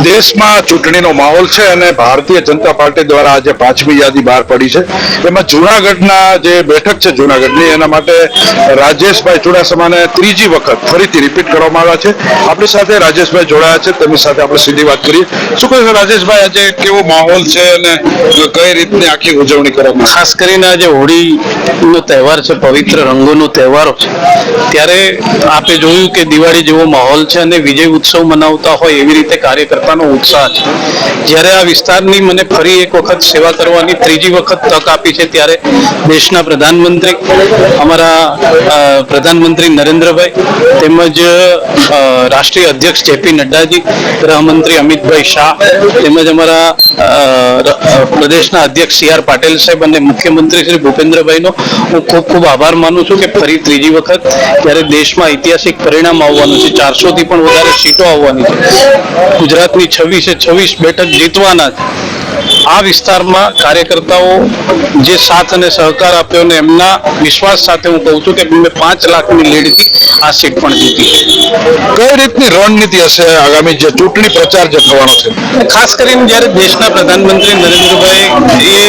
દેશમાં ચૂંટણીનો માહોલ છે અને ભારતીય જનતા પાર્ટી દ્વારા આજે 5મી યાદી બહાર પડી છે. એમાં જૂનાગઢના જે બેઠક છે જૂનાગઢની, એના માટે રાજેશભાઈ ચુડાસમાને ત્રીજી વખત ફરીથી રિપીટ કરવામાં આવ્યા છે. આપણી સાથે રાજેશભાઈ જોડાયા છે, તેમની સાથે આપણે સીધી વાત કરીએ. શું કહે છે રાજેશભાઈ, આજે કેવો માહોલ છે અને કઈ રીતની આખી ઉજવણી કરવામાં? ખાસ કરીને આજે હોળીનો તહેવાર છે, પવિત્ર રંગોનો તહેવાર છે, ત્યારે આપે જોયું કે દિવાળી જેવો માહોલ છે અને વિજય ઉત્સવ મનાવતા હોય એવી રીતે કાર્યકર્તાનો ઉત્સાહ છે. જ્યારે આ વિસ્તારની મને ફરી એક વખત સેવા કરવાની ત્રીજી વખત તક આપી છે, ત્યારે દેશના પ્રધાનમંત્રી અમારા પ્રધાનમંત્રી નરેન્દ્રભાઈ તેમજ રાષ્ટ્રીય અધ્યક્ષ જેપી નડ્ડાજી, ગૃહમંત્રી અમિતભાઈ શાહ તેમજ અમારા પ્રદેશના અધ્યક્ષ CR પાટીલ સાહેબ અને મુખ્યમંત્રી શ્રી ભૂપેન્દ્રભાઈનો હું ખૂબ ખૂબ આભાર માનું છું કે ફરી ત્રીજી વખત ત્યારે દેશમાં ઐતિહાસિક પરિણામ આવવાનું છે. 400 થી પણ વધારે સીટો આવવાની છે. ગુજરાતની 26 બેઠક જીતવાના છે. આ વિસ્તારમાં કાર્યકર્તાઓ જે સાથ અને સહકાર આપ્યો અને એમના વિશ્વાસ સાથે હું કહું છું કે મેં 5 લાખની લીડથી આ સીટ પણ જીતી છે. કઈ રીતની રણનીતિ હશે આગામી જે ચૂંટણી પ્રચાર જે થવાનો છે? ખાસ કરીને જ્યારે દેશના પ્રધાનમંત્રી નરેન્દ્રભાઈ એ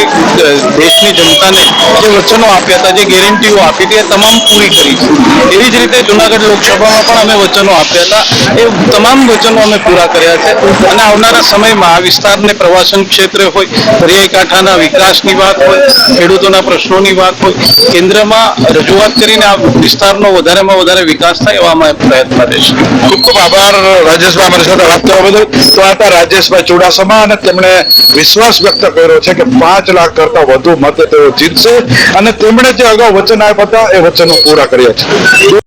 દેશની જનતાને જે વચનો આપ્યા હતા, જે ગેરંટીઓ આપી હતી, એ તમામ પૂરી કરી છે. એવી જ રીતે જૂનાગઢ લોકસભામાં પણ અમે વચનો આપ્યા હતા, એ તમામ વચનો અમે પૂરા કર્યા છે. અને આવનારા સમયમાં આ વિસ્તારને પ્રવાસન ક્ષેત્રે હોય, દરિયાઈ કાંઠાના વિકાસની વાત હોય, ખેડૂતોના પ્રશ્નોની વાત હોય, કેન્દ્રમાં રજૂઆત કરીને આ વિસ્તારનો વધારેમાં વધારે વિકાસ થાય એવા અમે પ્રયત્ન રહેશે. ખૂબ ખૂબ આભાર રાજેશભાઈ, અમારી સાથે વાત કરવા બદલ. તો આ હતા રાજેશભાઈ ચુડાસમા અને તેમણે વિશ્વાસ વ્યક્ત કર્યો છે કે 5 લાખ કરતા વધુ મતે તેઓ જીતશે અને તેમણે જે અગાઉ વચન આપ્યા હતા એ વચનો પૂરા કર્યા છે.